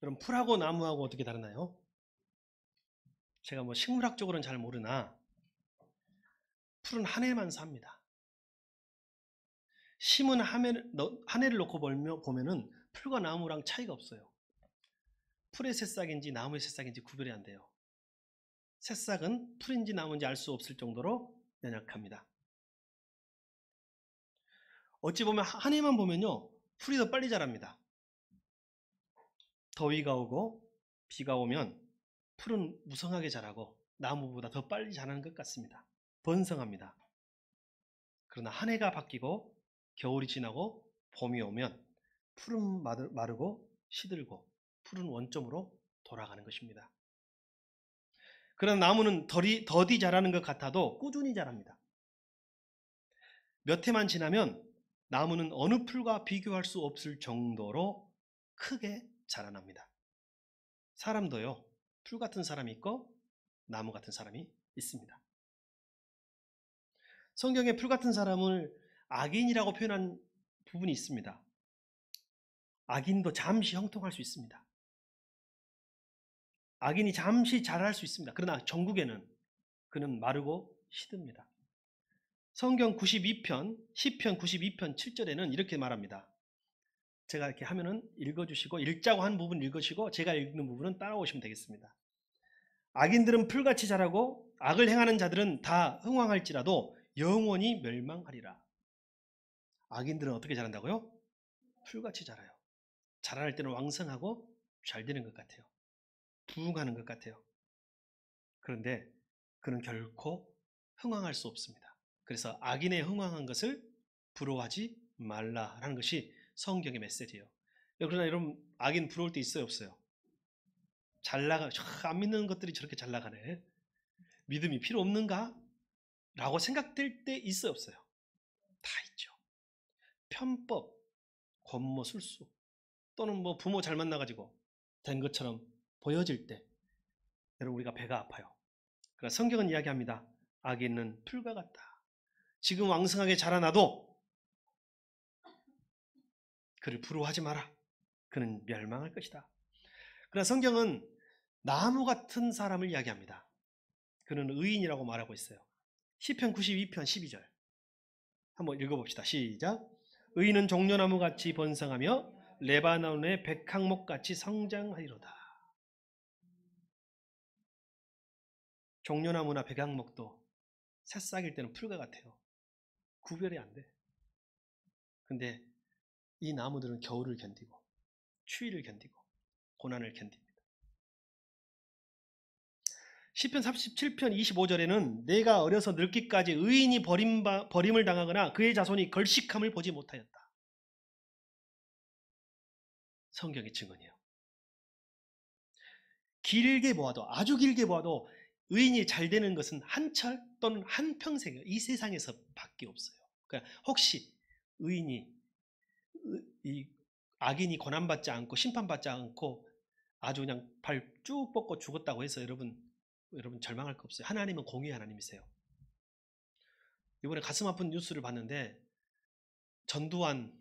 그럼 풀하고 나무하고 어떻게 다르나요? 제가 뭐 식물학적으로는 잘 모르나 풀은 한 해만 삽니다. 심은 한 해를 놓고 보면은 풀과 나무랑 차이가 없어요. 풀의 새싹인지 나무의 새싹인지 구별이 안 돼요. 새싹은 풀인지 나무인지 알 수 없을 정도로 연약합니다. 어찌 보면 한 해만 보면요, 풀이 더 빨리 자랍니다. 더위가 오고 비가 오면 풀은 무성하게 자라고 나무보다 더 빨리 자라는 것 같습니다. 번성합니다. 그러나 한 해가 바뀌고 겨울이 지나고 봄이 오면 풀은 마르고 시들고 풀은 원점으로 돌아가는 것입니다. 그러나 나무는 더디 자라는 것 같아도 꾸준히 자랍니다. 몇 해만 지나면 나무는 어느 풀과 비교할 수 없을 정도로 크게 자라납니다. 사람도요, 풀 같은 사람이 있고 나무 같은 사람이 있습니다. 성경에 풀 같은 사람을 악인이라고 표현한 부분이 있습니다. 악인도 잠시 형통할 수 있습니다. 악인이 잠시 자랄 수 있습니다. 그러나 전국에는 그는 마르고 시듭니다. 성경 92편, 시편 92편 7절에는 이렇게 말합니다. 제가 이렇게 하면은 읽어주시고, 읽자고 한 부분 읽으시고 제가 읽는 부분은 따라오시면 되겠습니다. 악인들은 풀같이 자라고 악을 행하는 자들은 다 흥황할지라도 영원히 멸망하리라. 악인들은 어떻게 자란다고요? 풀같이 자라요. 자랄 때는 왕성하고 잘 되는 것 같아요. 부흥하는 것 같아요. 그런데 그는 결코 흥황할 수 없습니다. 그래서 악인의 흥황한 것을 부러워하지 말라라는 것이 성경의 메시지예요. 그러나 여러분, 악인 부러울 때 있어요, 없어요? 안 믿는 것들이 저렇게 잘 나가네. 믿음이 필요 없는가? 라고 생각될 때 있어요, 없어요? 다 있죠. 편법, 권모술수, 또는 뭐 부모 잘 만나가지고 된 것처럼 보여질 때 여러분, 우리가 배가 아파요. 그러나 성경은 이야기합니다. 악인은 풀과 같다. 지금 왕성하게 자라나도 그를 부러워하지 마라. 그는 멸망할 것이다. 그러나 성경은 나무 같은 사람을 이야기합니다. 그는 의인이라고 말하고 있어요. 시편 92편 12절 한번 읽어봅시다. 시작. 의인은 종려나무같이 번성하며 레바논의 백향목같이 성장하리로다. 종려나무나 백향목도 새싹일 때는 풀과 같아요. 구별이 안 돼. 근데 이 나무들은 겨울을 견디고 추위를 견디고 고난을 견딥니다. 시편 37편 25절에는 내가 어려서 늙기까지 의인이 버림을 당하거나 그의 자손이 걸식함을 보지 못하였다. 성경의 증언이에요. 길게 보아도, 아주 길게 보아도 의인이 잘 되는 것은 한철 또는 한평생이에요. 이 세상에서 밖에 없어요. 그러니까 혹시 악인이 고난받지 않고 심판받지 않고 아주 그냥 발 쭉 뻗고 죽었다고 해서 여러분 절망할 거 없어요. 하나님은 공의의 하나님이세요. 이번에 가슴 아픈 뉴스를 봤는데 전두환이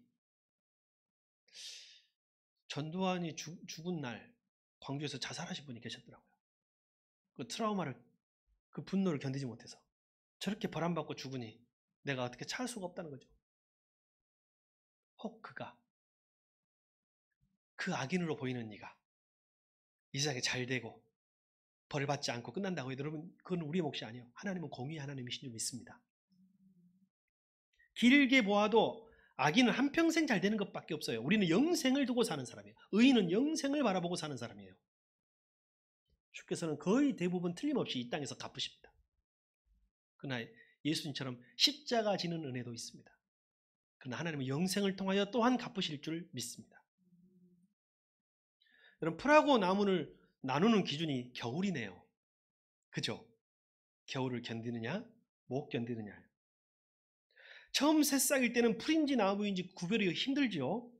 죽은 날 광주에서 자살하신 분이 계셨더라고요. 그 트라우마를, 그 분노를 견디지 못해서 저렇게 벌함받고 죽으니 내가 어떻게 찰 수가 없다는 거죠. 혹 그 악인으로 보이는 네가 이 세상에 잘 되고 벌받지 않고 끝난다고 해도 여러분, 그건 우리의 몫이 아니에요. 하나님은 공의의 하나님이신 줄 믿습니다. 길게 보아도 악인은 한평생 잘 되는 것밖에 없어요. 우리는 영생을 두고 사는 사람이에요. 의인은 영생을 바라보고 사는 사람이에요. 주께서는 거의 대부분 틀림없이 이 땅에서 갚으십니다. 그러나 예수님처럼 십자가 지는 은혜도 있습니다. 그러나 하나님은 영생을 통하여 또한 갚으실 줄 믿습니다. 여러분, 풀하고 나무를 나누는 기준이 겨울이네요. 그죠? 겨울을 견디느냐 못 견디느냐. 처음 새싹일 때는 풀인지 나무인지 구별이 힘들죠.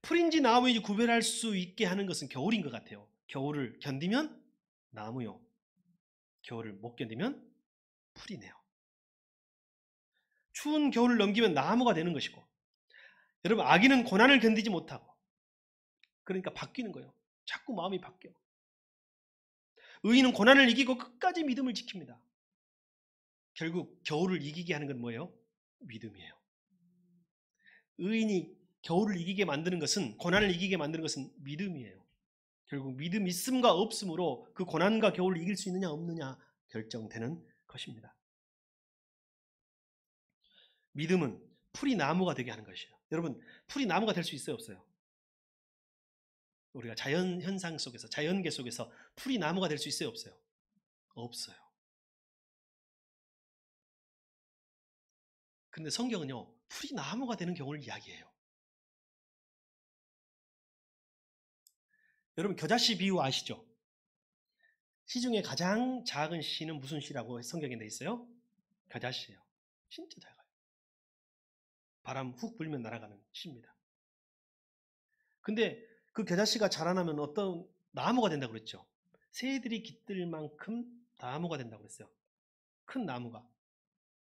풀인지 나무인지 구별할 수 있게 하는 것은 겨울인 것 같아요. 겨울을 견디면 나무요, 겨울을 못 견디면 풀이네요. 추운 겨울을 넘기면 나무가 되는 것이고, 여러분, 악인은 고난을 견디지 못하고 그러니까 바뀌는 거예요. 자꾸 마음이 바뀌어. 의인은 고난을 이기고 끝까지 믿음을 지킵니다. 결국 겨울을 이기게 하는 건 뭐예요? 믿음이에요. 의인이 겨울을 이기게 만드는 것은, 고난을 이기게 만드는 것은 믿음이에요. 결국 믿음 있음과 없음으로 그 고난과 겨울을 이길 수 있느냐 없느냐 결정되는 것입니다. 믿음은 풀이 나무가 되게 하는 것이에요. 여러분, 풀이 나무가 될 수 있어요, 없어요? 우리가 자연 현상 속에서, 자연계 속에서 풀이 나무가 될 수 있어요, 없어요? 없어요. 근데 성경은요, 풀이 나무가 되는 경우를 이야기해요. 여러분, 겨자씨 비유 아시죠? 시 중에 가장 작은 씨는 무슨 씨라고 성경에 돼 있어요? 겨자씨예요. 진짜 작아요. 바람 훅 불면 날아가는 씨입니다. 근데 그 겨자씨가 자라나면 어떤 나무가 된다고 그랬죠? 새들이 깃들 만큼 나무가 된다고 그랬어요. 큰 나무가.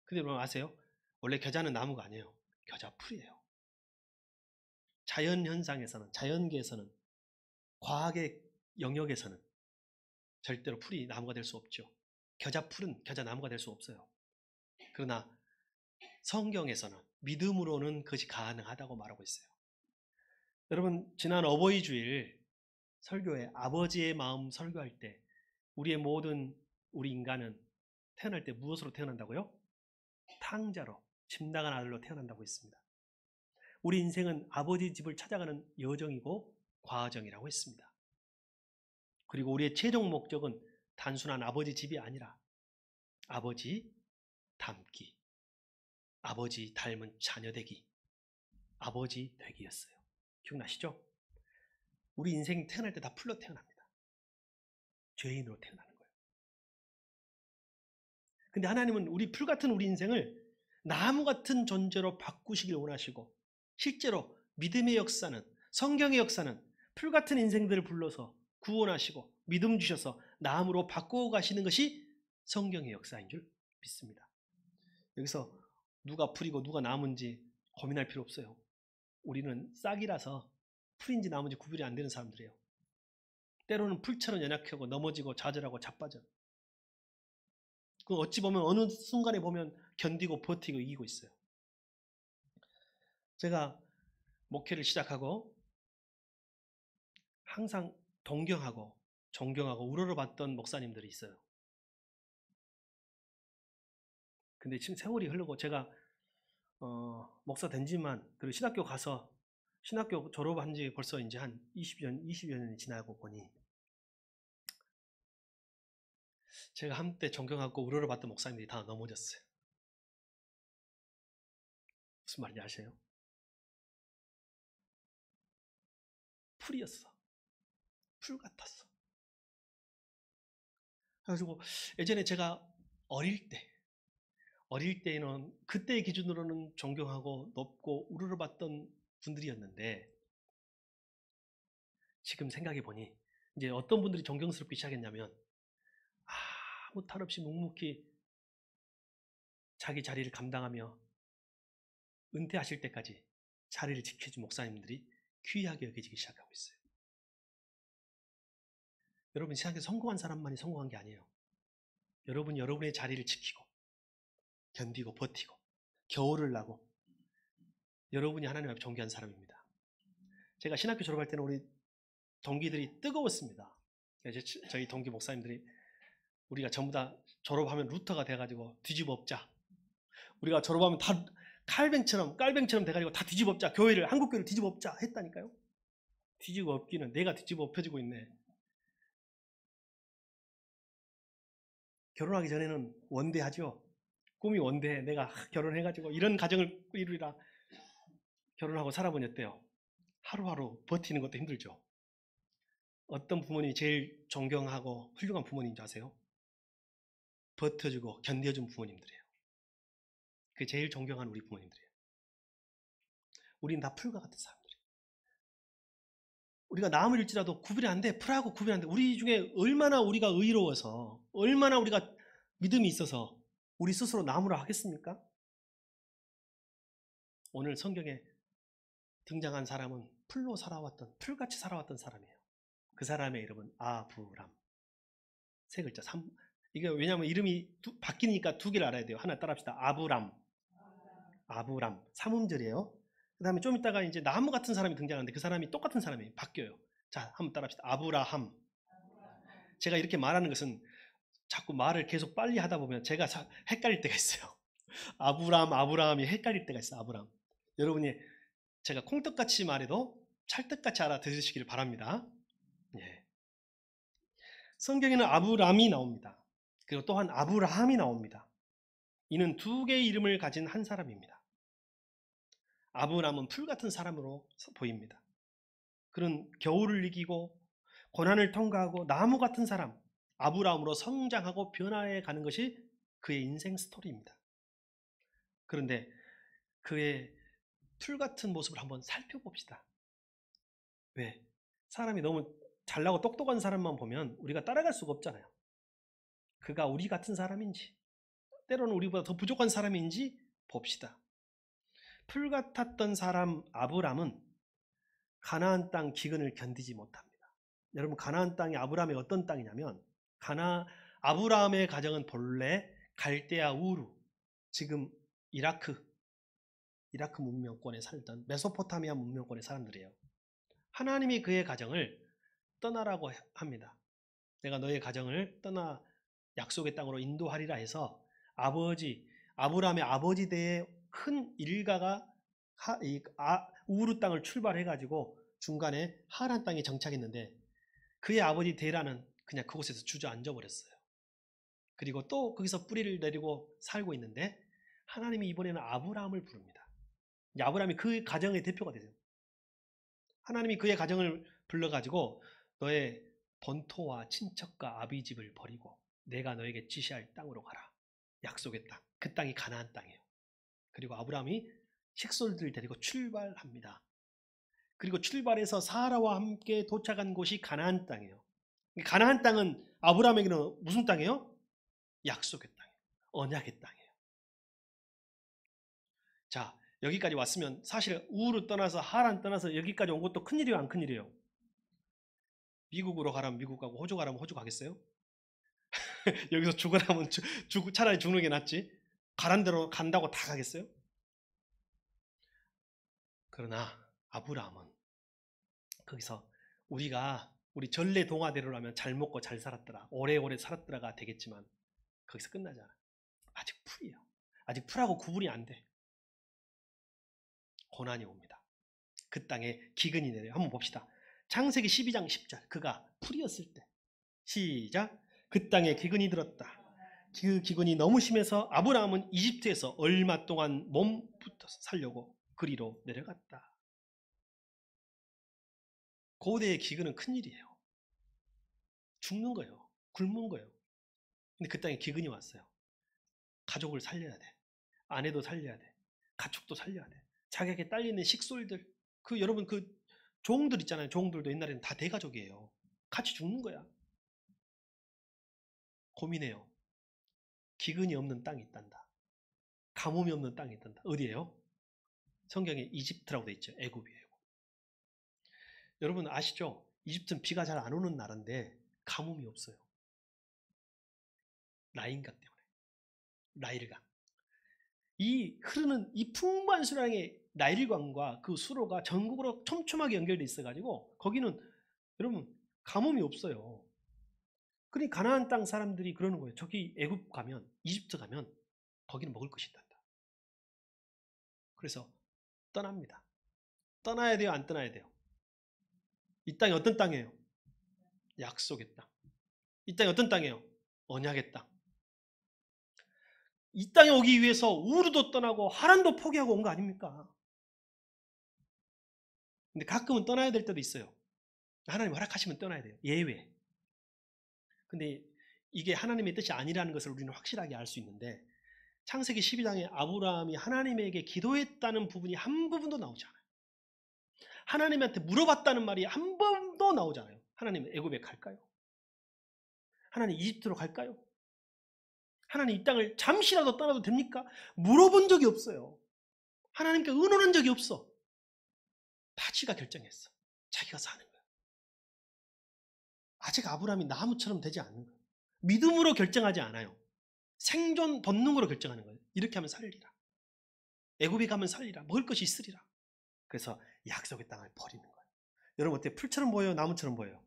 근데 여러분 아세요? 원래 겨자는 나무가 아니에요. 겨자풀이에요. 자연 현상에서는, 자연계에서는, 과학의 영역에서는 절대로 풀이 나무가 될 수 없죠. 겨자풀은 겨자나무가 될 수 없어요. 그러나 성경에서는 믿음으로는 그것이 가능하다고 말하고 있어요. 여러분, 지난 어버이 주일 설교에 아버지의 마음 설교할 때 우리 인간은 태어날 때 무엇으로 태어난다고요? 탕자로, 집 나간 아들로 태어난다고 했습니다. 우리 인생은 아버지 집을 찾아가는 여정이고 과정이라고 했습니다. 그리고 우리의 최종 목적은 단순한 아버지 집이 아니라 아버지 닮기, 아버지 닮은 자녀 되기, 아버지 되기였어요. 기억나시죠? 우리 인생이 태어날 때 다 풀로 태어납니다. 죄인으로 태어나는 거예요. 근데 하나님은 풀 같은 우리 인생을 나무 같은 존재로 바꾸시길 원하시고, 실제로 믿음의 역사는, 성경의 역사는 풀 같은 인생들을 불러서 구원하시고 믿음 주셔서 나무로 바꾸어 가시는 것이 성경의 역사인 줄 믿습니다. 여기서 누가 풀이고 누가 나무인지 고민할 필요 없어요. 우리는 싹이라서 풀인지 나무인지 구별이 안 되는 사람들이에요. 때로는 풀처럼 연약하고 넘어지고 좌절하고 자빠져. 그 어찌 보면 어느 순간에 보면 견디고 버티고 이기고 있어요. 제가 목회를 시작하고 항상 동경하고 존경하고 우러러봤던 목사님들이 있어요. 근데 지금 세월이 흐르고 제가 목사 된 지만, 그리고 신학교 가서 신학교 졸업한 지 벌써 이제 한 20여 년이 지나고 보니 제가 한때 존경하고 우러러봤던 목사님들이 다 넘어졌어요. 무슨 말인지 아세요? 풀이었어. 풀 같았어. 그래가지고 예전에 제가 어릴 때에는 그때의 기준으로는 존경하고 높고 우러러봤던 분들이었는데, 지금 생각해 보니 이제 어떤 분들이 존경스럽기 시작했냐면 아무 탈 없이 묵묵히 자기 자리를 감당하며 은퇴하실 때까지 자리를 지켜준 목사님들이 귀하게 여겨지기 시작하고 있어요. 여러분, 세상에 성공한 사람만이 성공한 게 아니에요. 여러분의 자리를 지키고 견디고 버티고 겨울을 나고 여러분이 하나님 앞에 존귀한 사람입니다. 제가 신학교 졸업할 때는 우리 동기들이 뜨거웠습니다. 저희 동기 목사님들이 우리가 전부 다 졸업하면 루터가 돼가지고 뒤집어 엎자. 우리가 졸업하면 다 깔뱅처럼 돼가지고 다 뒤집어 엎자. 한국교회를 뒤집어 엎자 했다니까요. 뒤집어 엎기는 내가 뒤집어 엎혀지고 있네. 결혼하기 전에는 원대하죠. 꿈이 원대해. 내가 결혼해가지고 이런 가정을 이루리라. 결혼하고 살아보니 어때요? 하루하루 버티는 것도 힘들죠. 어떤 부모님이 제일 존경하고 훌륭한 부모님인 줄 아세요? 버텨주고 견뎌준 부모님들이에요. 그게 제일 존경하는 우리 부모님들이에요. 우리는 다 풀과 같은 사람들이에요. 우리가 나무일지라도 구별이 안 돼. 풀하고 구별이 안 돼. 우리 중에 얼마나 우리가 의로워서, 얼마나 우리가 믿음이 있어서 우리 스스로 나무라 하겠습니까? 오늘 성경에 등장한 사람은 풀같이 살아왔던 사람이에요. 그 사람의 이름은 아브람. 세 글자. 이게 왜냐하면 이름이 바뀌니까 두 개를 알아야 돼요. 하나 따라합시다. 아브람. 아브람. 삼음절이에요. 그 다음에 좀 이따가 이제 나무 같은 사람이 등장하는데 그 사람이 똑같은 사람이 바뀌어요. 자, 한번 따라합시다. 아브라함. 제가 이렇게 말하는 것은 자꾸 말을 계속 빨리 하다 보면 제가 헷갈릴 때가 있어요. 아브라함이 헷갈릴 때가 있어요. 아브람. 여러분이 제가 콩떡같이 말해도 찰떡같이 알아들으시기를 바랍니다. 예. 성경에는 아브람이 나옵니다. 그리고 또한 아브라함이 나옵니다. 이는 두 개의 이름을 가진 한 사람입니다. 아브람은 풀 같은 사람으로 보입니다. 그는 겨울을 이기고 고난을 통과하고 나무 같은 사람, 아브람으로 성장하고 변화해 가는 것이 그의 인생 스토리입니다. 그런데 그의 풀 같은 모습을 한번 살펴봅시다. 왜? 사람이 너무 잘나고 똑똑한 사람만 보면 우리가 따라갈 수가 없잖아요. 그가 우리 같은 사람인지, 때로는 우리보다 더 부족한 사람인지 봅시다. 풀 같았던 사람 아브람은 가나안 땅 기근을 견디지 못합니다. 여러분, 가나안 땅이 아브람의 어떤 땅이냐면 아브람의 가정은 본래 갈대아 우루, 지금 이라크 문명권에 살던 메소포타미아 문명권의 사람들이에요. 하나님이 그의 가정을 떠나라고 합니다. 내가 너의 가정을 떠나 약속의 땅으로 인도하리라 해서 아브람의 아버지 대의 큰 일가가 우루 땅을 출발해가지고 중간에 하란 땅에 정착했는데 그의 아버지 데라는 그냥 그곳에서 주저앉아 버렸어요. 그리고 또 거기서 뿌리를 내리고 살고 있는데 하나님이 이번에는 아브라함을 부릅니다. 아브라함이 그 가정의 대표가 되죠. 하나님이 그의 가정을 불러가지고 너의 본토와 친척과 아비집을 버리고 내가 너에게 지시할 땅으로 가라. 약속의 땅. 그 땅이 가나안 땅이에요. 그리고 아브라함이 식솔들을 데리고 출발합니다. 그리고 출발해서 사라와 함께 도착한 곳이 가나안 땅이에요. 가나안 땅은 아브라함에게는 무슨 땅이에요? 약속의 땅이에요. 언약의 땅이에요. 자, 여기까지 왔으면 사실 우르 떠나서 하란 떠나서 여기까지 온 것도 큰일이에요, 안 큰일이에요? 미국으로 가라면 미국 가고 호주 가라면 호주 가겠어요? 여기서 죽으라면 차라리 죽는 게 낫지. 가란 대로 간다고 다 가겠어요? 그러나 아브라함은 거기서 우리 전래 동화대로라면 잘 먹고 잘 살았더라, 오래오래 살았더라가 되겠지만 거기서 끝나지 않아. 아직 풀이에요. 아직 풀하고 구분이 안 돼. 고난이 옵니다. 그 땅에 기근이 내려요. 한번 봅시다. 창세기 12장 10절. 그가 풀이었을 때. 시작. 그 땅에 기근이 들었다. 그 기근이 너무 심해서 아브라함은 이집트에서 얼마 동안 몸부터 살려고 그리로 내려갔다. 고대의 기근은 큰일이에요. 죽는 거예요. 굶은 거예요. 근데 그 땅에 기근이 왔어요. 가족을 살려야 돼. 아내도 살려야 돼. 가축도 살려야 돼. 자기에게 딸리는 식솔들, 여러분 종들 있잖아요. 종들도 옛날에는 다 대가족이에요. 같이 죽는 거야. 고민해요. 기근이 없는 땅이 있단다. 가뭄이 없는 땅이 있단다. 어디예요? 성경에 이집트라고 돼 있죠. 애굽이에요. 여러분 아시죠? 이집트는 비가 잘 안 오는 나라인데 가뭄이 없어요. 라인강 때문에. 나일강. 이 흐르는 이 풍부한 수량의 나일강과 그 수로가 전국으로 촘촘하게 연결돼 있어가지고 거기는 여러분 가뭄이 없어요. 그러니 가나안 땅 사람들이 그러는 거예요. 저기 애굽 가면, 이집트 가면 거기는 먹을 것이 있단다. 그래서 떠납니다. 떠나야 돼요, 안 떠나야 돼요? 이 땅이 어떤 땅이에요? 약속의 땅. 이 땅이 어떤 땅이에요? 언약의 땅. 이 땅에 오기 위해서 우르도 떠나고 하란도 포기하고 온 거 아닙니까? 근데 가끔은 떠나야 될 때도 있어요. 하나님 허락하시면 떠나야 돼요. 예외. 근데 이게 하나님의 뜻이 아니라는 것을 우리는 확실하게 알 수 있는데 창세기 12장에 아브라함이 하나님에게 기도했다는 부분이 한 부분도 나오지 않아요. 하나님한테 물어봤다는 말이 한 번도 나오지 않아요. 하나님 애굽에 갈까요? 하나님 이집트로 갈까요? 하나님 이 땅을 잠시라도 떠나도 됩니까? 물어본 적이 없어요. 하나님께 의논한 적이 없어. 다 지가 결정했어. 자기가 사는 거야. 아직 아브라함이 나무처럼 되지 않는 거예요. 믿음으로 결정하지 않아요. 생존 본능으로 결정하는 거예요. 이렇게 하면 살리라. 애굽에 가면 살리라. 먹을 것이 있으리라. 그래서 약속의 땅을 버리는 거예요. 여러분 어때요? 풀처럼 보여요? 나무처럼 보여요?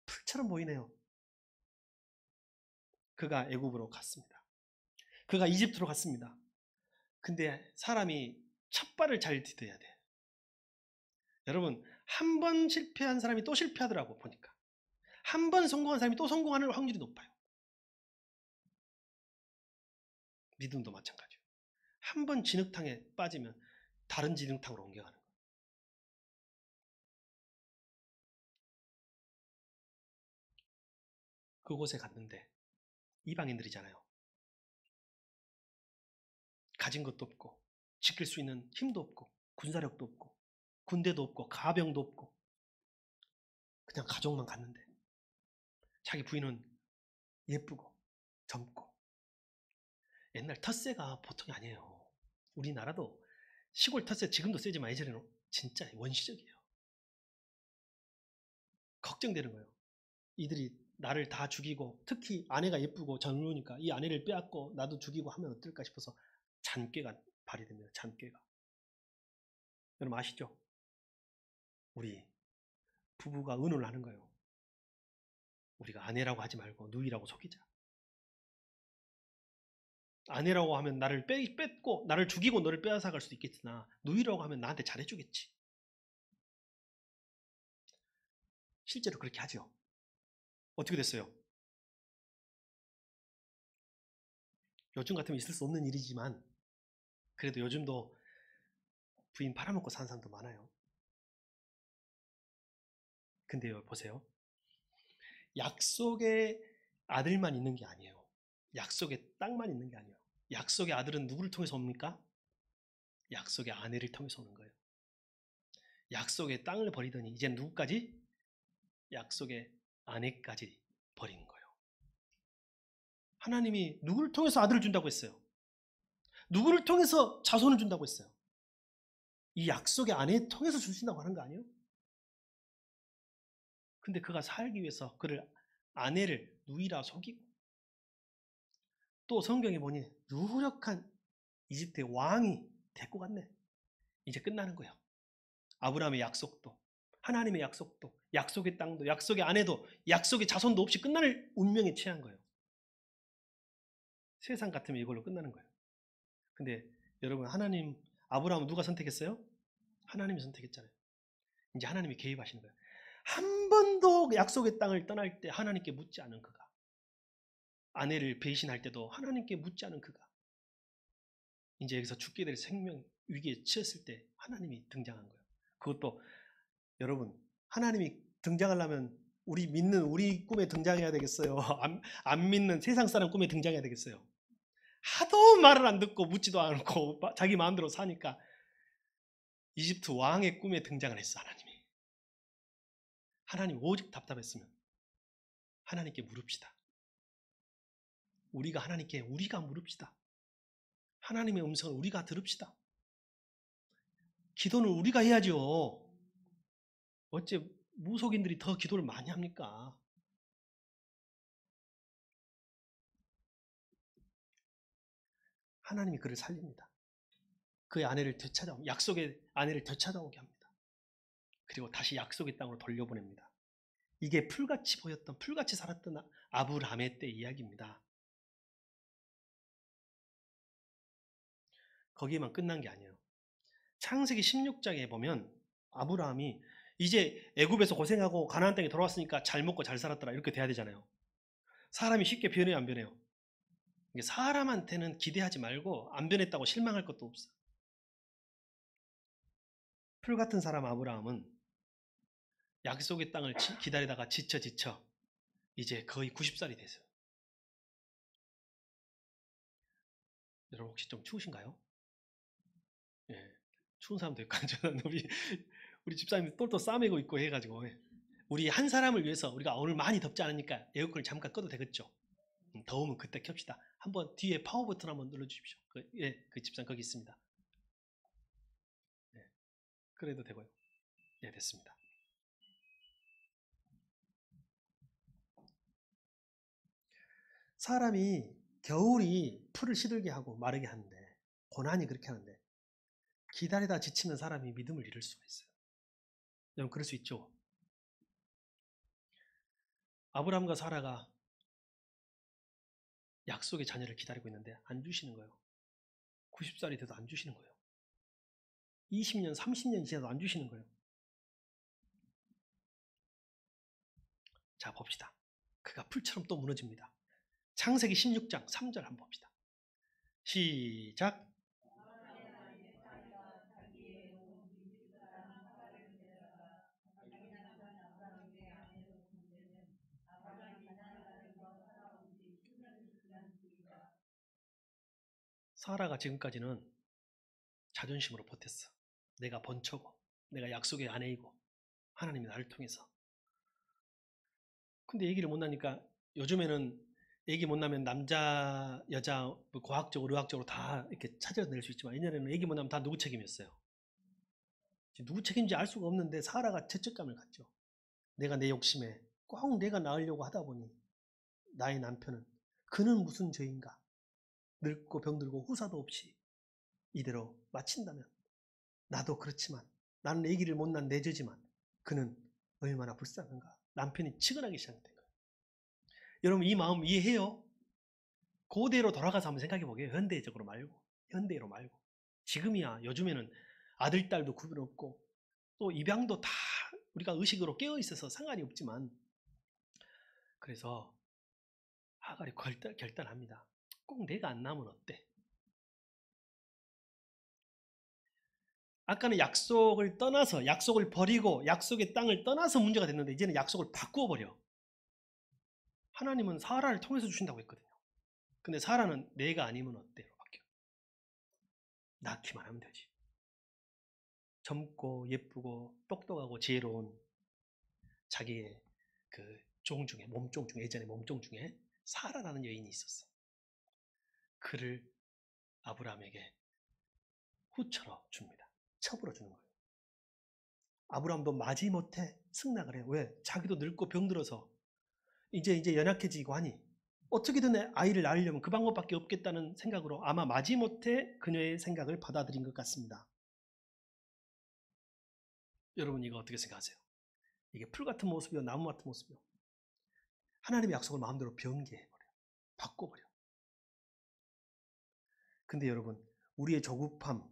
풀처럼 보이네요. 그가 애굽으로 갔습니다. 그가 이집트로 갔습니다. 근데 사람이 첫 발을 잘 디뎌야 돼요. 여러분 한 번 실패한 사람이 또 실패하더라고 보니까. 한 번 성공한 사람이 또 성공하는 확률이 높아요. 믿음도 마찬가지예요. 한 번 진흙탕에 빠지면 다른 진흙탕으로 옮겨가는 거예요. 그곳에 갔는데 이방인들이잖아요. 가진 것도 없고 지킬 수 있는 힘도 없고 군사력도 없고 군대도 없고 가병도 없고 그냥 가족만 갔는데 자기 부인은 예쁘고 젊고 옛날 텃세가 보통이 아니에요. 우리나라도 시골 텃세 지금도 세지만 예전에는 진짜 원시적이에요. 걱정되는 거예요. 이들이 나를 다 죽이고 특히 아내가 예쁘고 젊으니까 이 아내를 빼앗고 나도 죽이고 하면 어떨까 싶어서 잔꾀가 발휘됩니다. 잔꾀가. 여러분 아시죠? 우리 부부가 의논을 하는 거예요. 우리가 아내라고 하지 말고 누이라고 속이자. 아내라고 하면 나를 뺏고 나를 죽이고 너를 빼앗아갈 수도 있겠으나 누이라고 하면 나한테 잘해주겠지. 실제로 그렇게 하죠. 어떻게 됐어요? 요즘 같으면 있을 수 없는 일이지만 그래도 요즘도 부인 팔아먹고 사는 사람도 많아요. 근데요 보세요. 약속의 아들만 있는 게 아니에요. 약속의 땅만 있는 게 아니에요. 약속의 아들은 누구를 통해서 옵니까? 약속의 아내를 통해서 오는 거예요. 약속의 땅을 버리더니 이제 누구까지? 약속의 아내까지 버리는 거예요. 하나님이 누구를 통해서 아들을 준다고 했어요? 누구를 통해서 자손을 준다고 했어요? 이 약속의 아내를 통해서 주신다고 하는 거 아니에요? 근데 그가 살기 위해서 그를 아내를 누이라 속이고 또 성경에 보니 유력한 이집트의 왕이 데리고 갔네. 이제 끝나는 거예요. 아브라함의 약속도 하나님의 약속도 약속의 땅도 약속의 아내도 약속의 자손도 없이 끝날 운명에 처한 거예요. 세상 같으면 이걸로 끝나는 거예요. 근데 여러분 하나님 아브라함은 누가 선택했어요? 하나님이 선택했잖아요. 이제 하나님이 개입하시는 거예요. 한 번도 약속의 땅을 떠날 때 하나님께 묻지 않은 그가 아내를 배신할 때도 하나님께 묻지 않은 그가 이제 여기서 죽게 될 생명 위기에 처했을 때 하나님이 등장한 거예요. 그것도 여러분 하나님이 등장하려면 우리 믿는 우리 꿈에 등장해야 되겠어요? 안 믿는 세상 사람 꿈에 등장해야 되겠어요? 하도 말을 안 듣고 묻지도 않고 자기 마음대로 사니까 이집트 왕의 꿈에 등장을 했어. 하나님이. 하나님 오직 답답했으면 하나님께 물읍시다. 우리가 하나님께 우리가 물읍시다. 하나님의 음성을 우리가 들읍시다. 기도는 우리가 해야죠. 어째 무속인들이 더 기도를 많이 합니까? 하나님이 그를 살립니다. 그의 아내를 되찾아오고 약속의 아내를 되찾아오게 합니다. 그리고 다시 약속의 땅으로 돌려보냅니다. 이게 풀같이 보였던 풀같이 살았던 아브라함의 때 이야기입니다. 거기에만 끝난 게 아니에요. 창세기 16장에 보면 아브라함이 이제 애굽에서 고생하고 가나안 땅에 돌아왔으니까 잘 먹고 잘 살았더라 이렇게 돼야 되잖아요. 사람이 쉽게 변해요, 안 변해요? 사람한테는 기대하지 말고 안 변했다고 실망할 것도 없어. 풀 같은 사람 아브라함은 약속의 땅을 기다리다가 지쳐 이제 거의 90살이 됐어요. 여러분 혹시 좀 추우신가요? 예, 추운 사람도 있고 저는 우리 집사님 똘똘 싸매고 있고 해가지고 우리 한 사람을 위해서 우리가 오늘 많이 덥지 않으니까 에어컨을 잠깐 꺼도 되겠죠? 더우면 그때 켭시다. 한번 뒤에 파워 버튼 한번 눌러주십시오. 그 집사님 거기 있습니다. 예, 그래도 되고요. 예, 됐습니다. 사람이 겨울이 풀을 시들게 하고 마르게 하는데, 고난이 그렇게 하는데, 기다리다 지치는 사람이 믿음을 잃을 수가 있어요. 여러분 그럴 수 있죠? 아브라함과 사라가 약속의 자녀를 기다리고 있는데 안 주시는 거예요. 90살이 돼도 안 주시는 거예요. 20년, 30년 지나도 안 주시는 거예요. 자, 봅시다. 그가 풀처럼 또 무너집니다. 창세기 16장 3절 한번 봅시다. 시작. 사라가 지금까지는 자존심으로 버텼어. 내가 번처고, 내가 약속의 아내이고, 하나님이 나를 통해서. 근데 얘기를 못 나니까, 요즘에는 얘기 못 나면 남자, 여자, 뭐 과학적으로, 의학적으로 다 이렇게 찾아낼 수 있지만, 예전에는 얘기 못 나면 다 누구 책임이었어요. 누구 책임인지 알 수가 없는데 사라가 죄책감을 갖죠. 내가 내 욕심에 꼭 내가 낳으려고 하다 보니 나의 남편은 그는 무슨 죄인가? 늙고 병들고 후사도 없이 이대로 마친다면 나도 그렇지만 나는 아기를 못 낳은 내 죄지만 그는 얼마나 불쌍한가? 남편이 측은하기 시작된 거예요. 여러분 이 마음 이해해요? 고대로 돌아가서 한번 생각해 보게요. 현대적으로 말고 현대로 말고 지금이야 요즘에는 아들 딸도 구분 없고 또 입양도 다 우리가 의식으로 깨어 있어서 상관이 없지만 그래서 하갈이 결단합니다. 꼭 내가 안 나면 어때? 아까는 약속을 떠나서 약속을 버리고 약속의 땅을 떠나서 문제가 됐는데 이제는 약속을 바꾸어 버려. 하나님은 사라를 통해서 주신다고 했거든요. 근데 사라는 내가 아니면 어때로 바뀌어. 낳기만 하면 되지. 젊고 예쁘고 똑똑하고 지혜로운 자기의 그 종 중에 몸종 중에 예전에 몸종 중에 사라라는 여인이 있었어. 그를 아브라함에게 후처로 줍니다. 첩으로 주는 거예요. 아브라함도 마지못해 승낙을 해요. 왜? 자기도 늙고 병들어서 이제 연약해지고 하니 어떻게든 아이를 낳으려면 그 방법밖에 없겠다는 생각으로 아마 마지못해 그녀의 생각을 받아들인 것 같습니다. 여러분 이거 어떻게 생각하세요? 이게 풀 같은 모습이요 나무 같은 모습이요 하나님의 약속을 마음대로 변개해버려 바꿔버려. 근데 여러분 우리의 조급함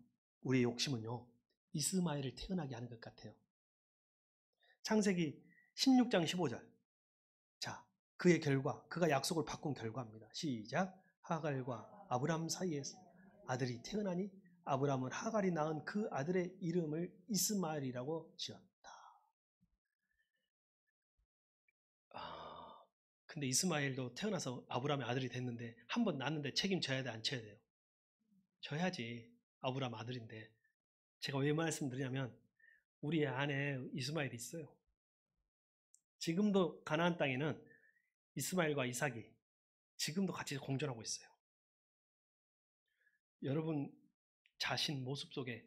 우리의 욕심은요 이스마엘을 태어나게 하는 것 같아요. 창세기 16장 15절 자 그의 결과 그가 약속을 바꾼 결과입니다. 시작. 하갈과 아브람 사이에서 아들이 태어나니 아브람은 하갈이 낳은 그 아들의 이름을 이스마엘이라고 지었다. 근데 이스마엘도 태어나서 아브람의 아들이 됐는데 한 번 낳았는데 책임져야 돼 안 져야 돼요? 져야지. 아브람 아들인데. 제가 왜 말씀드리냐면 우리 안에 이스마엘이 있어요. 지금도 가나안 땅에는 이스마엘과 이삭이 지금도 같이 공존하고 있어요. 여러분 자신 모습 속에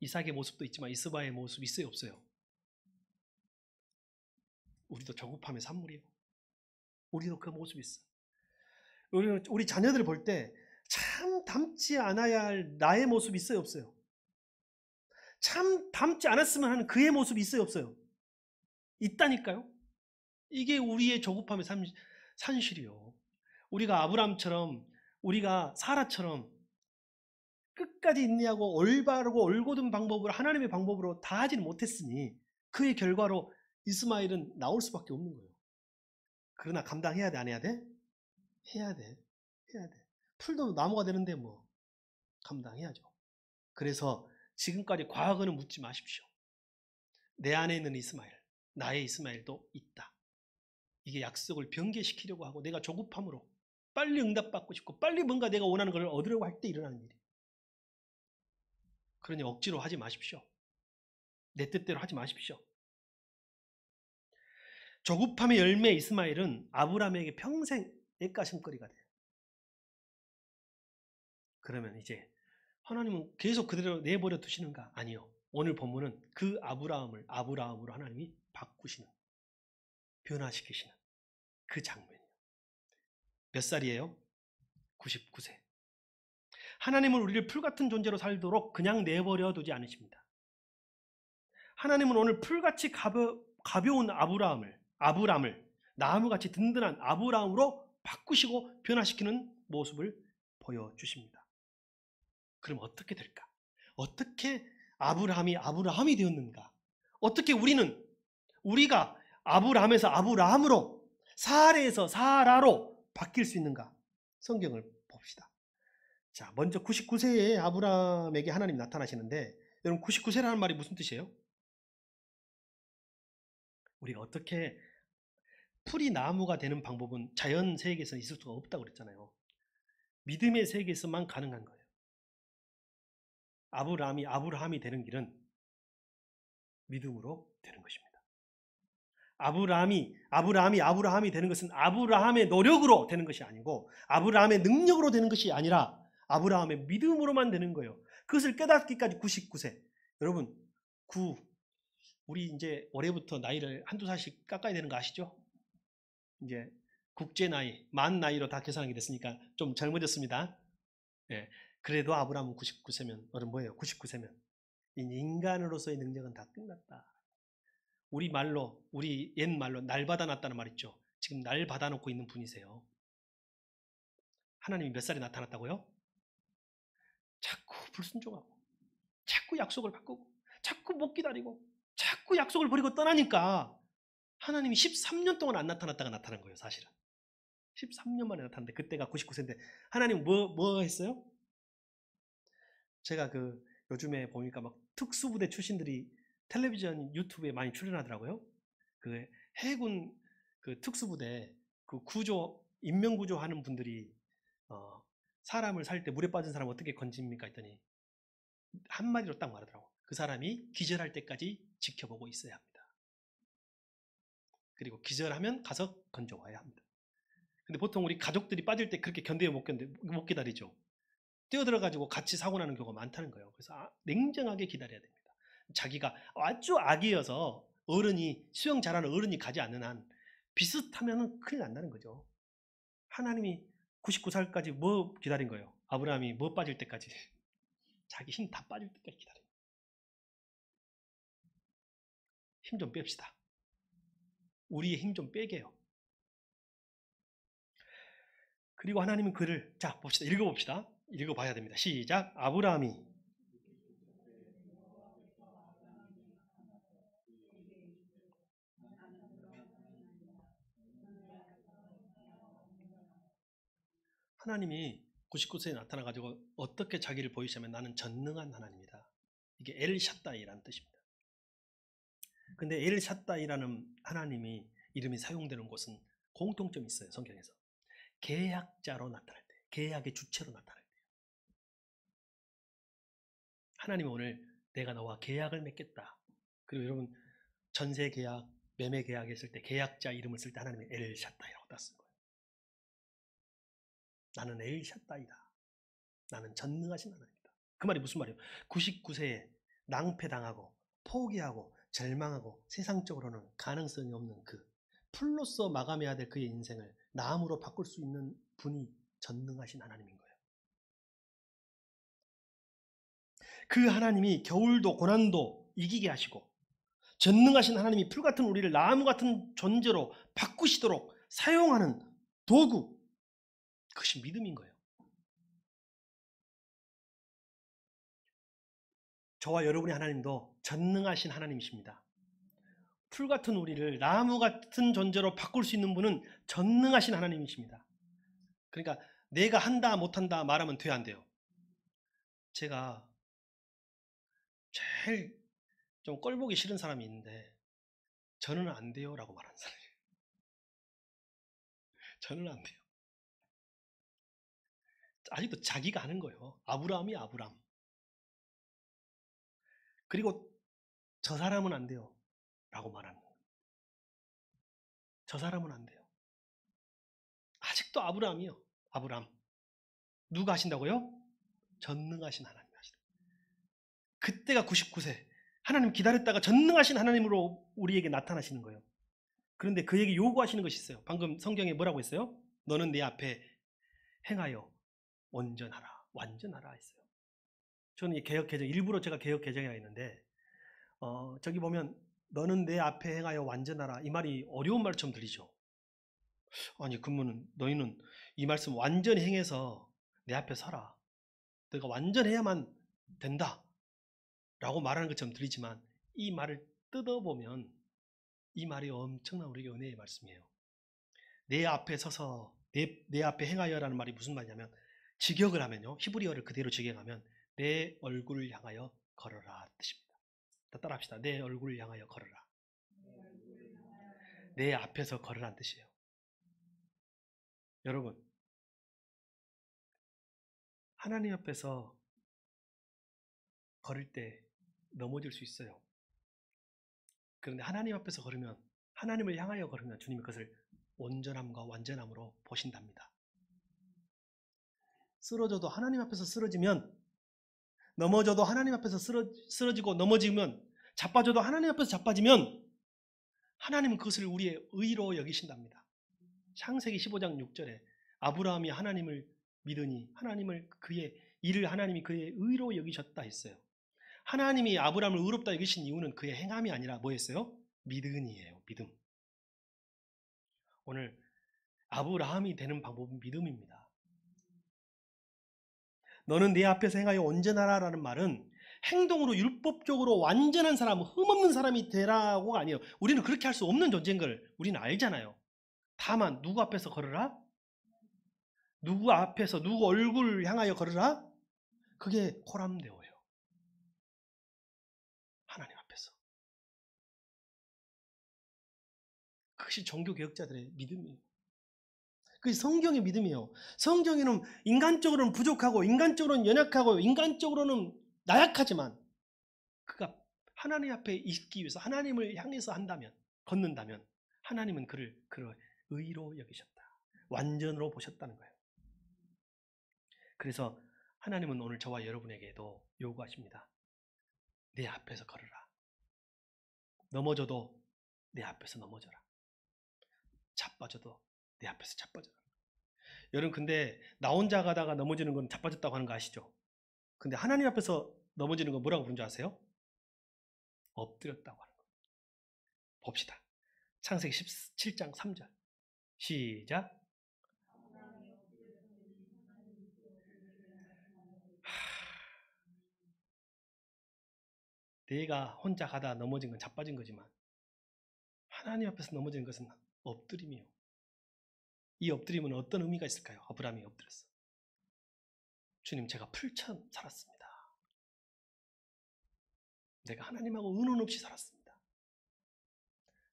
이삭의 모습도 있지만 이스마엘의 모습이 있어요 없어요? 우리도 조급함의 산물이에요. 우리도 그 모습이 있어. 우리 자녀들 볼 때 참 닮지 않아야 할 나의 모습이 있어요 없어요? 참 닮지 않았으면 하는 그의 모습이 있어요 없어요? 있다니까요. 이게 우리의 조급함의 산실이요. 우리가 아브람처럼 우리가 사라처럼 끝까지 인내하고 올바르고 올곧은 방법으로 하나님의 방법으로 다 하지는 못했으니 그의 결과로 이스마엘은 나올 수밖에 없는 거예요. 그러나 감당해야 돼 안 해야 돼? 해야 돼. 해야 돼. 풀도 나무가 되는데 뭐 감당해야죠. 그래서 지금까지 과거는 묻지 마십시오. 내 안에 있는 이스마엘, 나의 이스마엘도 있다. 이게 약속을 변개시키려고 하고 내가 조급함으로 빨리 응답받고 싶고 빨리 뭔가 내가 원하는 걸 얻으려고 할 때 일어나는 일이에요. 그러니 억지로 하지 마십시오. 내 뜻대로 하지 마십시오. 조급함의 열매 이스마엘은 아브라함에게 평생 애가심거리가 돼요. 그러면 이제 하나님은 계속 그대로 내버려 두시는가? 아니요. 오늘 본문은 그 아브라함을 아브라함으로 하나님이 바꾸시는, 변화시키시는 그 장면이에요. 몇 살이에요? 99세. 하나님은 우리를 풀같은 존재로 살도록 그냥 내버려 두지 않으십니다. 하나님은 오늘 풀같이 가벼운 아브람을 나무같이 든든한 아브람으로 바꾸시고 변화시키는 모습을 보여주십니다. 그럼 어떻게 될까? 어떻게 아브라함이 되었는가? 어떻게 우리가 아브람에서 아브라함으로, 사레에서 사라로 바뀔 수 있는가? 성경을 봅시다. 자, 먼저 99세의 아브라함에게 하나님이 나타나시는데, 여러분 99세라는 말이 무슨 뜻이에요? 우리가 어떻게 풀이 나무가 되는 방법은 자연 세계에서 있을 수가 없다고 그랬잖아요. 믿음의 세계에서만 가능한 거예요. 아브라함이 되는 길은 믿음으로 되는 것입니다. 아브라함이 되는 것은 아브라함의 노력으로 되는 것이 아니고, 아브라함의 능력으로 되는 것이 아니라 아브라함의 믿음으로만 되는 거예요. 그것을 깨닫기까지 99세. 여러분, 우리 이제 올해부터 나이를 한두 살씩 깎아야 되는 거 아시죠? 이제 국제 나이, 만 나이로 다 계산하게 됐으니까 좀 젊어졌습니다. 예. 그래도 아브라함은 99세면, 여러분 뭐예요? 99세면 인간으로서의 능력은 다 끝났다. 우리 옛 말로 날 받아놨다는 말 있죠. 지금 날 받아놓고 있는 분이세요. 하나님이 몇 살에 나타났다고요? 자꾸 불순종하고, 자꾸 약속을 바꾸고, 자꾸 못 기다리고, 자꾸 약속을 버리고 떠나니까 하나님이 13년 동안 안 나타났다가 나타난 거예요, 사실은. 13년 만에 나타났는데, 그때가 99세인데, 하나님 뭐 했어요? 제가 요즘에 보니까 막 특수부대 출신들이 텔레비전, 유튜브에 많이 출연하더라고요. 그 해군 특수부대 인명구조 하는 분들이 사람을 살 때 물에 빠진 사람 어떻게 건집니까 했더니 한마디로 딱 말하더라고. 그 사람이 기절할 때까지 지켜보고 있어야 합니다. 그리고 기절하면 가서 건져와야 합니다. 근데 보통 우리 가족들이 빠질 때 그렇게 못 기다리죠. 뛰어들어가지고 같이 사고 나는 경우가 많다는 거예요. 그래서 냉정하게 기다려야 됩니다. 자기가 아주 아기여서 수영 잘하는 어른이 가지 않는 한 비슷하면 큰일 난다는 거죠. 하나님이 99살까지 뭐 기다린 거예요? 아브라함이 뭐 빠질 때까지? 자기 힘 다 빠질 때까지 기다려요. 힘 좀 뺍시다. 우리의 힘 좀 빼게요. 그리고 하나님은 자 봅시다. 읽어봅시다. 읽어봐야 됩니다. 시작. 아브라함이 하나님이 99세에 나타나가지고 어떻게 자기를 보이시면 나는 전능한 하나님이다. 이게 엘샤다이라는 뜻입니다. 근데 엘샤다이라는 하나님이 이름이 사용되는 곳은 공통점이 있어요. 성경에서. 계약자로 나타날 때, 계약의 주체로 나타날 때. 하나님은 오늘 내가 너와 계약을 맺겠다. 그리고 여러분 전세 계약, 매매 계약했을 때 계약자 이름을 쓸 때 하나님이 엘샤다이라고 땄은 거예요. 나는 엘샤다이다. 나는 전능하신 하나님이다. 그 말이 무슨 말이에요? 99세에 낭패당하고 포기하고 절망하고 세상적으로는 가능성이 없는 풀로서 마감해야 될 그의 인생을 나음으로 바꿀 수 있는 분이 전능하신 하나님인 거예요. 그 하나님이 겨울도 고난도 이기게 하시고, 전능하신 하나님이 풀같은 우리를 나무 같은 존재로 바꾸시도록 사용하는 도구, 그것이 믿음인 거예요. 저와 여러분의 하나님도 전능하신 하나님이십니다. 풀같은 우리를 나무 같은 존재로 바꿀 수 있는 분은 전능하신 하나님이십니다. 그러니까 내가 한다 못한다 말하면 돼요, 안 돼요? 제가 제일 좀 꼴보기 싫은 사람이 있는데 저는 안 돼요 라고 말하는 사람이에요. 저는 안 돼요. 아직도 자기가 하는 거예요. 아브라함이 아브람. 그리고 저 사람은 안 돼요 라고 말하는 거예요. 저 사람은 안 돼요. 아직도 아브라함이요. 아브람. 누가 하신다고요? 전능하신 하나님 하시다. 그때가 99세. 하나님 기다렸다가 전능하신 하나님으로 우리에게 나타나시는 거예요. 그런데 그에게 요구하시는 것이 있어요. 방금 성경에 뭐라고 했어요? 너는 내 앞에 행하여 온전하라, 완전하라 했어요. 저는 이 개역 개정, 일부러 제가 개역 개정해 있는데, 저기 보면 너는 내 앞에 행하여 완전하라, 이 말이 어려운 말처럼 들리죠. 아니 그러면 너희는 이 말씀 완전히 행해서 내 앞에 서라, 너가 완전해야만 된다 라고 말하는 것처럼 들리지만, 이 말을 뜯어보면 이 말이 엄청난 우리에게 은혜의 말씀이에요. 내 앞에 서서 내 앞에 행하여라는 말이 무슨 말이냐면, 직역을 하면요, 히브리어를 그대로 직역하면 내 얼굴을 향하여 걸어라 뜻입니다. 따라 합시다. 내 얼굴을 향하여 걸어라. 내 앞에서 걸으라는 뜻이에요. 여러분, 하나님 앞에서 걸을 때 넘어질 수 있어요. 그런데 하나님 앞에서 걸으면, 하나님을 향하여 걸으면 주님이 그것을 온전함과 완전함으로 보신답니다. 쓰러져도 하나님 앞에서 쓰러지면, 넘어져도 하나님 앞에서 쓰러지고 넘어지면, 자빠져도 하나님 앞에서 자빠지면 하나님은 그것을 우리의 의로 여기신답니다. 창세기 15장 6절에 아브라함이 하나님을 믿으니 하나님이 그의 의로 여기셨다 했어요. 하나님이 아브라함을 의롭다 여기신 이유는 그의 행함이 아니라 뭐였어요? 믿음이에요. 믿음. 오늘 아브라함이 되는 방법은 믿음입니다. 너는 내 앞에서 행하여 온전하라 라는 말은 행동으로 율법적으로 완전한 사람, 흠없는 사람이 되라고가 아니에요. 우리는 그렇게 할 수 없는 존재인 걸 우리는 알잖아요. 다만 누구 앞에서 걸으라? 누구 앞에서 누구 얼굴 향하여 걸으라? 그게 코람데오예요. 하나님 앞에서. 그것이 종교개혁자들의 믿음이에요. 그게 성경의 믿음이에요. 성경에는 인간적으로는 부족하고 인간적으로는 연약하고 인간적으로는 나약하지만 그가 하나님 앞에 있기 위해서 하나님을 향해서 걷는다면 하나님은 그를 의로 여기셨다. 완전으로 보셨다는 거예요. 그래서 하나님은 오늘 저와 여러분에게도 요구하십니다. 내 앞에서 걸으라. 넘어져도 내 앞에서 넘어져라. 자빠져도 내 앞에서 자빠져라. 여러분, 근데 나 혼자 가다가 넘어지는 건 자빠졌다고 하는 거 아시죠? 근데 하나님 앞에서 넘어지는 건 뭐라고 부르는 줄 아세요? 엎드렸다고 하는 거예요. 봅시다. 창세기 17장 3절 시작. 내가 혼자 가다 넘어진 건 자빠진 거지만 하나님 앞에서 넘어지는 것은 엎드림이요. 이 엎드림은 어떤 의미가 있을까요? 아브라함이 엎드렸어. 주님, 제가 풀처럼 살았습니다. 내가 하나님하고 의논 없이 살았습니다.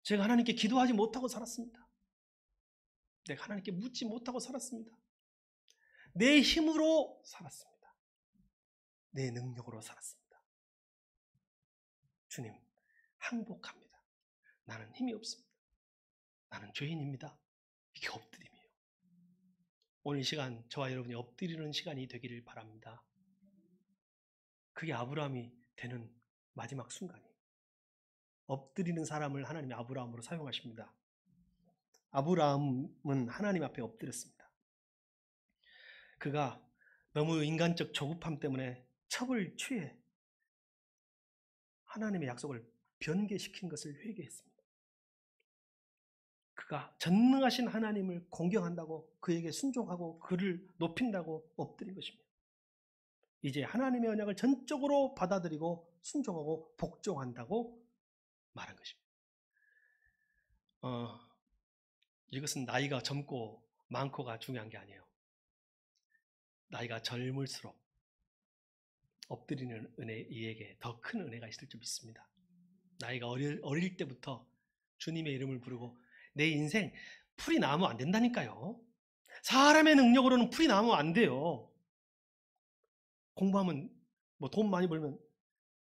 제가 하나님께 기도하지 못하고 살았습니다. 내가 하나님께 묻지 못하고 살았습니다. 내 힘으로 살았습니다. 내 능력으로 살았습니다. 주님, 항복합니다. 나는 힘이 없습니다. 나는 죄인입니다. 이게 엎드림이에요. 오늘 이 시간 저와 여러분이 엎드리는 시간이 되기를 바랍니다. 그게 아브라함이 되는 마지막 순간이에요. 엎드리는 사람을 하나님이 아브라함으로 사용하십니다. 아브라함은 하나님 앞에 엎드렸습니다. 그가 너무 인간적 조급함 때문에 첩을 취해 하나님의 약속을 변개시킨 것을 회개했습니다. 그가 전능하신 하나님을 공경한다고, 그에게 순종하고 그를 높인다고 엎드린 것입니다. 이제 하나님의 언약을 전적으로 받아들이고 순종하고 복종한다고 말한 것입니다. 이것은 나이가 젊고 많고가 중요한 게 아니에요. 나이가 젊을수록 엎드리는 이에게 더 큰 은혜가 있을 줄 믿습니다. 나이가 어릴 때부터 주님의 이름을 부르고, 내 인생 풀이 나면 안 된다니까요. 사람의 능력으로는 풀이 나면 안 돼요. 공부하면 돈 많이 벌면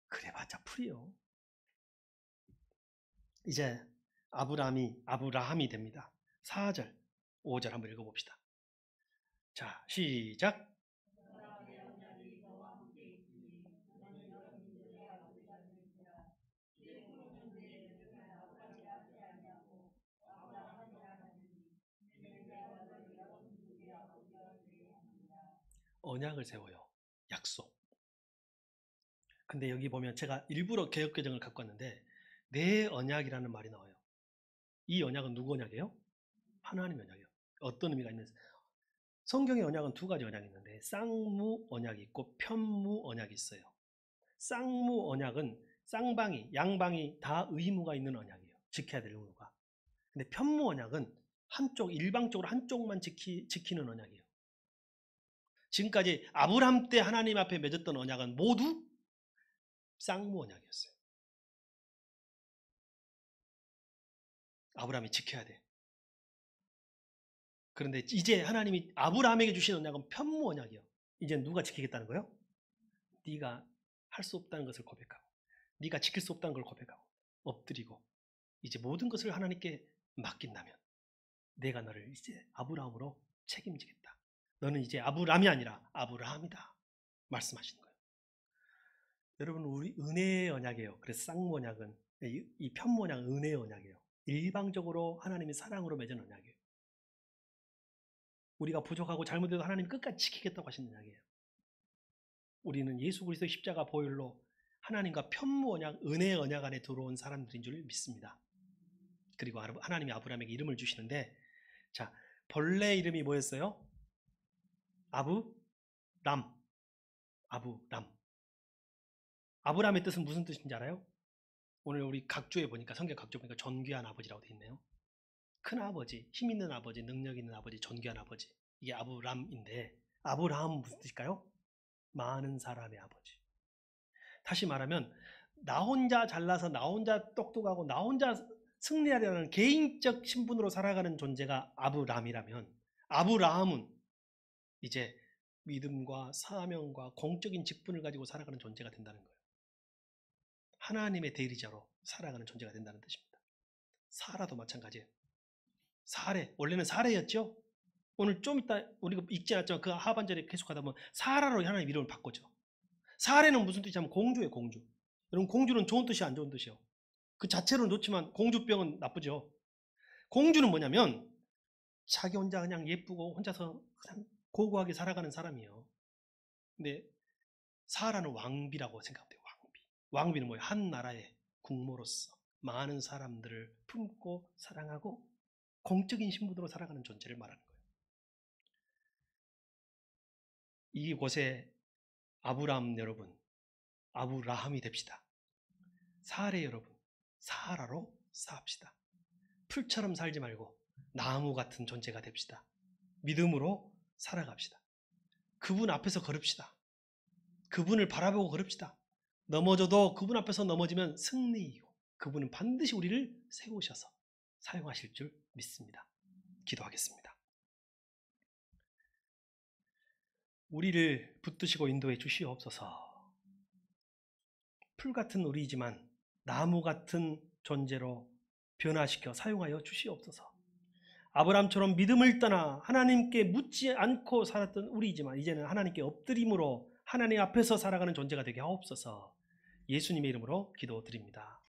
그래봤자 풀이요. 이제 아브라함이 됩니다. 4절 5절 한번 읽어봅시다. 자, 시작. 언약을 세워요. 약속. 근데 여기 보면 제가 일부러 개역개정을 갖고 왔는데 내 언약이라는 말이 나와요. 이 언약은 누구 언약이에요? 하나님 언약이에요. 어떤 의미가 있는지. 성경의 언약은 두 가지 언약이 있는데 쌍무 언약이 있고 편무 언약이 있어요. 쌍무 언약은 쌍방이, 양방이 다 의무가 있는 언약이에요. 지켜야 될 의무가. 근데 편무 언약은 한쪽, 일방적으로 한쪽만 지키는 언약이에요. 지금까지 아브라함 때 하나님 앞에 맺었던 언약은 모두 쌍무 언약이었어요. 아브라함이 지켜야 돼. 그런데 이제 하나님이 아브라함에게 주신 언약은 편무 언약이에요. 이제 누가 지키겠다는 거예요? 네가 할 수 없다는 것을 고백하고 네가 지킬 수 없다는 걸 고백하고 엎드리고 이제 모든 것을 하나님께 맡긴다면 내가 너를 이제 아브라함으로 책임지겠다. 너는 이제 아브람이 아니라 아브라함이다. 말씀하시는 거예요. 여러분 우리 은혜의 언약이에요. 그래서 쌍무 언약은 이 편무 언약은 은혜의 언약이에요. 일방적으로 하나님이 사랑으로 맺은 언약이에요. 우리가 부족하고 잘못해도 하나님이 끝까지 지키겠다고 하시는 언약이에요. 우리는 예수 그리스도의 십자가 보혈로 하나님과 편무 언약, 은혜의 언약 안에 들어온 사람들인 줄 믿습니다. 그리고 하나님이 아브라함에게 이름을 주시는데 자, 본래 이름이 뭐였어요? 아브람. 아브람의 뜻은 무슨 뜻인지 알아요? 오늘 우리 각주에 보니까 성경 각주에 보니까 존귀한 아버지라고 되어 있네요. 큰 아버지, 힘 있는 아버지, 능력 있는 아버지, 존귀한 아버지. 이게 아브람인데 아브라함은 무슨 뜻일까요? 많은 사람의 아버지. 다시 말하면 나 혼자 잘나서 나 혼자 똑똑하고 나 혼자 승리하려는 개인적 신분으로 살아가는 존재가 아브람이라면 아브라함은 이제 믿음과 사명과 공적인 직분을 가지고 살아가는 존재가 된다는 거예요. 하나님의 대리자로 살아가는 존재가 된다는 뜻입니다. 사라도 마찬가지예요. 사례, 원래는 사례였죠. 오늘 좀 이따 우리가 읽지 않았지만 그 하반절에 계속하다 보면 사라로 하나님 이름을 바꿨죠. 사례는 무슨 뜻이냐면 공주예요, 공주. 여러분 공주는 좋은 뜻이 안 좋은 뜻이요. 그 자체로는 좋지만 공주병은 나쁘죠. 공주는 뭐냐면 자기 혼자 그냥 예쁘고 혼자서 그냥 고고하게 살아가는 사람이에요. 근데 사라는 왕비라고 생각하면 돼요. 왕비. 왕비는 뭐예요? 한 나라의 국모로서 많은 사람들을 품고 사랑하고 공적인 신분으로 살아가는 존재를 말하는 거예요. 이곳에 아브라함 여러분, 아브라함이 됩시다. 사례 여러분, 사라로 삽시다. 풀처럼 살지 말고 나무 같은 존재가 됩시다. 믿음으로 살아갑시다. 그분 앞에서 걸읍시다. 그분을 바라보고 걸읍시다. 넘어져도 그분 앞에서 넘어지면 승리이고 그분은 반드시 우리를 세우셔서 사용하실 줄 믿습니다. 기도하겠습니다. 우리를 붙드시고 인도해 주시옵소서. 풀 같은 우리이지만 나무 같은 존재로 변화시켜 사용하여 주시옵소서. 아브라함처럼 믿음을 떠나 하나님께 묻지 않고 살았던 우리이지만 이제는 하나님께 엎드림으로 하나님 앞에서 살아가는 존재가 되게 하옵소서. 예수님의 이름으로 기도드립니다.